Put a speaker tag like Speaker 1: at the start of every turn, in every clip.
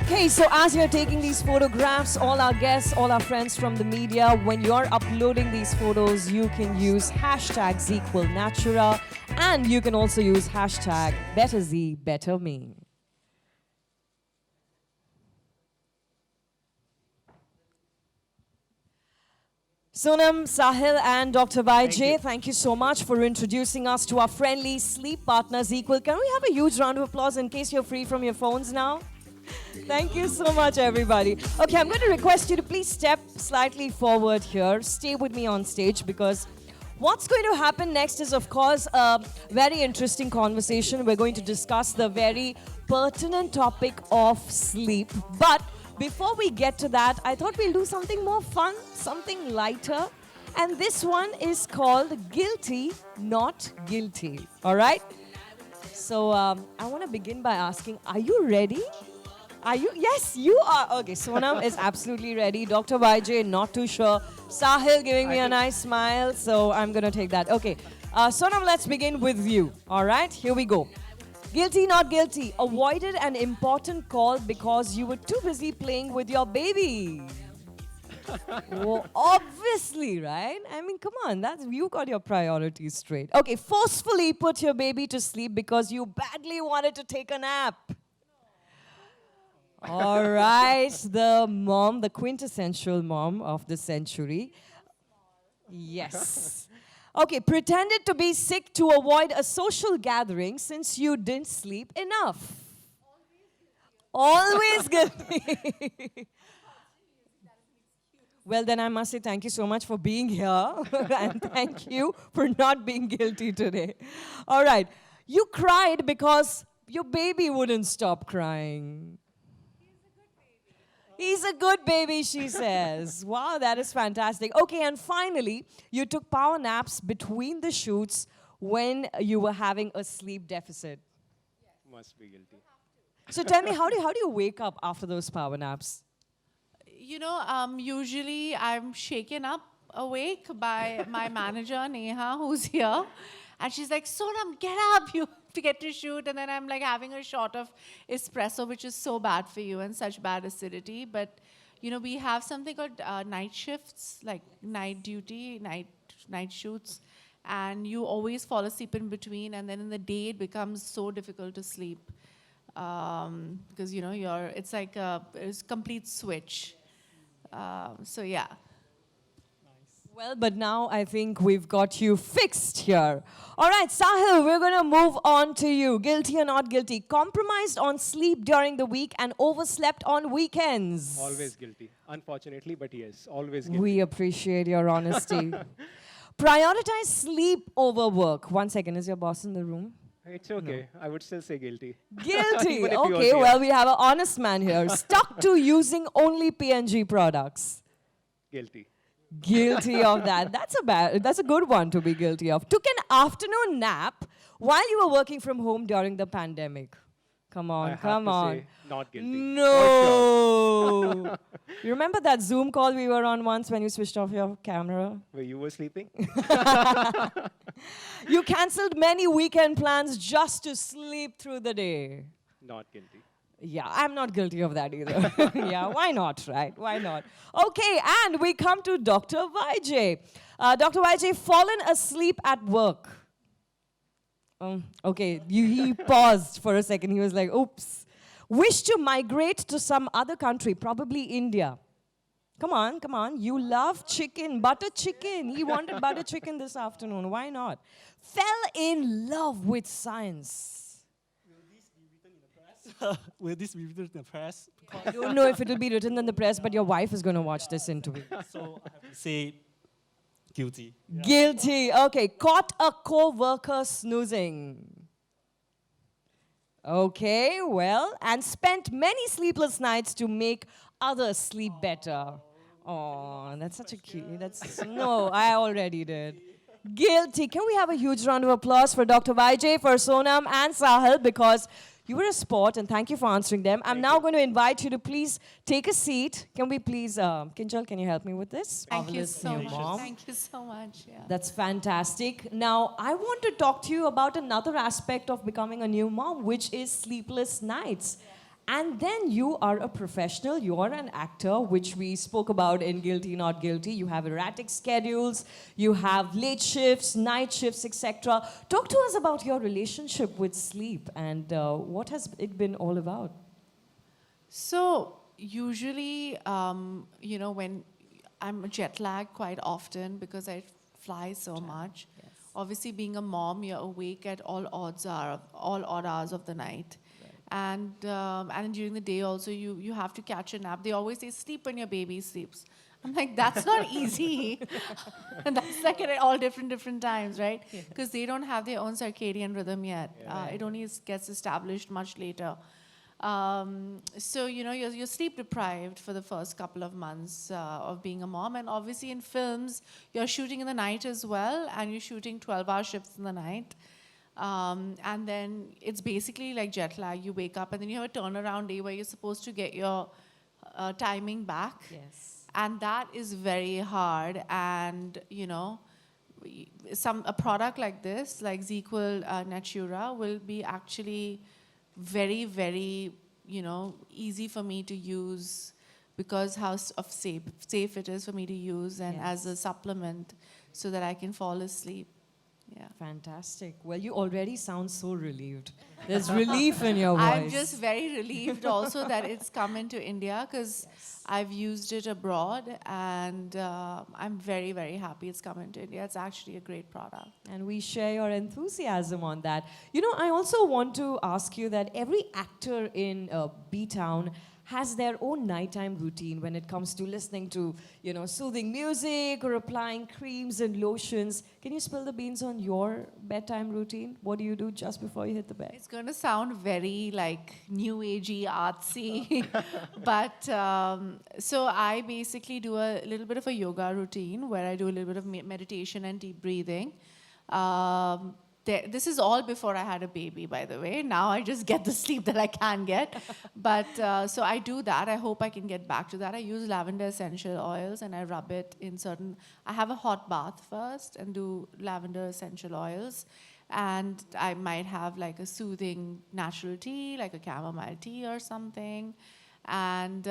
Speaker 1: Okay, so as you're taking these photographs, all our guests, all our friends from the media, when you're uploading these photos, you can use hashtag Zzzquil Natura, and you can also use hashtag BetterZ, BetterMe. Sonam, Sahil, and Dr. Vijay, thank you so much for introducing us to our friendly sleep partner, Zzzquil. Can we have a huge round of applause in case you're free from your phones now? Thank you so much, everybody. Okay, I'm going to request you to please step slightly forward here. Stay with me on stage because what's going to happen next is, of course, a very interesting conversation. We're going to discuss the very pertinent topic of sleep. But before we get to that, I thought we'll do something more fun, something lighter. And this one is called Guilty, Not Guilty. All right? So I want to begin by asking, are you ready? Are you? Yes, you are. Okay, Sonam is absolutely ready. Dr. Vijay, not too sure. Sahil giving me a nice smile, so I'm going to take that. Okay, Sonam, let's begin with you. All right, here we go. Guilty, not guilty. Avoided an important call because you were too busy playing with your baby. Oh, obviously, right? I mean, come on, you got your priorities straight. Okay, forcefully put your baby to sleep because you badly wanted to take a nap. All right, the mom, the quintessential mom of the century. Yes. Okay, pretended to be sick to avoid a social gathering since you didn't sleep enough. Always guilty. Well, then I must say thank you so much for being here. And thank you for not being guilty today. All right, you cried because your baby wouldn't stop crying. He's a good baby, she says. Wow, that is fantastic. Okay, and finally, you took power naps between the shoots when you were having a sleep deficit.
Speaker 2: Must be guilty.
Speaker 1: So tell me, how do you wake up after those power naps?
Speaker 3: You know, usually I'm shaken up awake by my manager, Neha, who's here. And she's like, Sonam, get up, you have to get to shoot. And then I'm like having a shot of espresso, which is so bad for you and such bad acidity. But, you know, we have something called night shifts, like night duty, night shoots. And you always fall asleep in between. And then in the day, it becomes so difficult to sleep. Because, you know, it's like it's a complete switch. So, yeah.
Speaker 1: Well, but now I think we've got you fixed here. All right, Sahil, we're going to move on to you. Guilty or not guilty? Compromised on sleep during the week and overslept on weekends.
Speaker 2: Always guilty. Unfortunately, but yes, always guilty.
Speaker 1: We appreciate your honesty. Prioritize sleep over work. 1 second, is your boss in the room?
Speaker 2: It's okay. No. I would still say guilty.
Speaker 1: Guilty. Okay, well, we have an honest man here. Stuck to using only P&G products.
Speaker 2: Guilty.
Speaker 1: Guilty of that. That's a good one to be guilty of. Took an afternoon nap while you were working from home during the pandemic. Come on, come on.
Speaker 2: Say not guilty.
Speaker 1: No. You remember that Zoom call we were on once when you switched off your camera?
Speaker 2: Where you were sleeping?
Speaker 1: You cancelled many weekend plans just to sleep through the day.
Speaker 2: Not guilty.
Speaker 1: Yeah, I'm not guilty of that either. Yeah, why not, right? Why not? Okay, and we come to Dr. Vijay. Dr. Vijay, fallen asleep at work. Okay, he paused for a second. He was like, oops. Wish to migrate to some other country, probably India. Come on, come on. You love chicken, butter chicken. He wanted butter chicken this afternoon. Why not? Fell in love with science.
Speaker 4: Will this be written in the press?
Speaker 1: I don't know if it will be written in the press, but your wife is going to watch this interview.
Speaker 4: So I have to say guilty. Yeah.
Speaker 1: Guilty. Okay. Caught a co-worker snoozing. Okay, well, and spent many sleepless nights to make others sleep better. Oh, that's such a cute. No, I already did. Guilty. Can we have a huge round of applause for Dr. Vijay, for Sonam and Sahil, because you were a sport, and thank you for answering them. I'm now going to invite you to please take a seat. Can we please, Kinjal, can you help me with this?
Speaker 3: Thank you so
Speaker 1: much.
Speaker 3: much. Thank you so much. Yeah.
Speaker 1: That's fantastic. Now, I want to talk to you about another aspect of becoming a new mom, which is sleepless nights. And then you are a professional, you are an actor, which we spoke about in Guilty Not Guilty. You have erratic schedules, you have late shifts, night shifts, etc. Talk to us about your relationship with sleep and what has it been all about?
Speaker 3: So usually, when I'm jet lagged quite often because I fly so much.
Speaker 1: Yes.
Speaker 3: Obviously, being a mom, you're awake at all odd hours of the night. And during the day also, you have to catch a nap. They always say, sleep when your baby sleeps. I'm like, that's not easy. And that's like at all different times, right? Because they don't have their own circadian rhythm yet. It only gets established much later. So, you're sleep deprived for the first couple of months of being a mom. And obviously in films, you're shooting in the night as well, and you're shooting 12-hour shifts in the night. And then it's basically like jet lag. You wake up and then you have a turnaround day where you're supposed to get your timing back.
Speaker 1: Yes.
Speaker 3: And that is very hard. And, a product like this, like Zzzquil Natura, will be actually very, very, easy for me to use because how safe it is for me to use and as a supplement so that I can fall asleep. Yeah.
Speaker 1: Fantastic. Well, you already sound so relieved. There's relief in your voice.
Speaker 3: I'm just very relieved also that it's come into India because I've used it abroad and I'm very, very happy it's come into India. It's actually a great product.
Speaker 1: And we share your enthusiasm on that. I also want to ask you that every actor in B-Town has their own nighttime routine when it comes to listening to, soothing music or applying creams and lotions. Can you spill the beans on your bedtime routine? What do you do just before you hit the bed?
Speaker 3: It's going to sound very like new agey, artsy, but so I basically do a little bit of a yoga routine where I do a little bit of meditation and deep breathing. This is all before I had a baby, by the way. Now I just get the sleep that I can get. But so I do that. I hope I can get back to that. I use lavender essential oils and I rub it in I have a hot bath first and do lavender essential oils. And I might have like a soothing natural tea, like a chamomile tea or something. And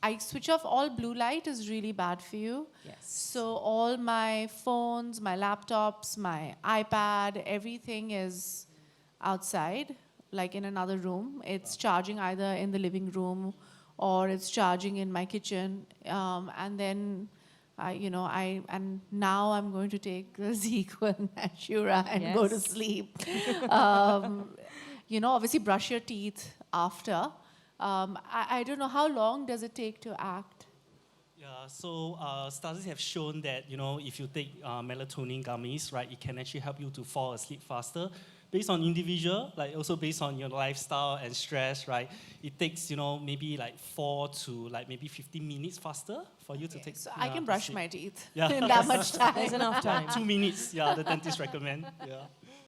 Speaker 3: I switch off all blue light is really bad for you.
Speaker 1: Yes.
Speaker 3: So all my phones, my laptops, my iPad, everything is outside, like in another room. It's charging either in the living room or it's charging in my kitchen. And then and now I'm going to take the Zzzquil Natura and go to sleep. Obviously brush your teeth after. I don't know, how long does it take to act?
Speaker 4: Yeah, so studies have shown that, if you take melatonin gummies, right, it can actually help you to fall asleep faster. Based on individual, like also based on your lifestyle and stress, right, it takes, maybe like 4 to like maybe 15 minutes faster for you to take.
Speaker 3: So I can brush my teeth
Speaker 4: Yeah.
Speaker 3: in that much time.
Speaker 1: There's enough time.
Speaker 4: 2 minutes, yeah, the dentist recommend. Yeah.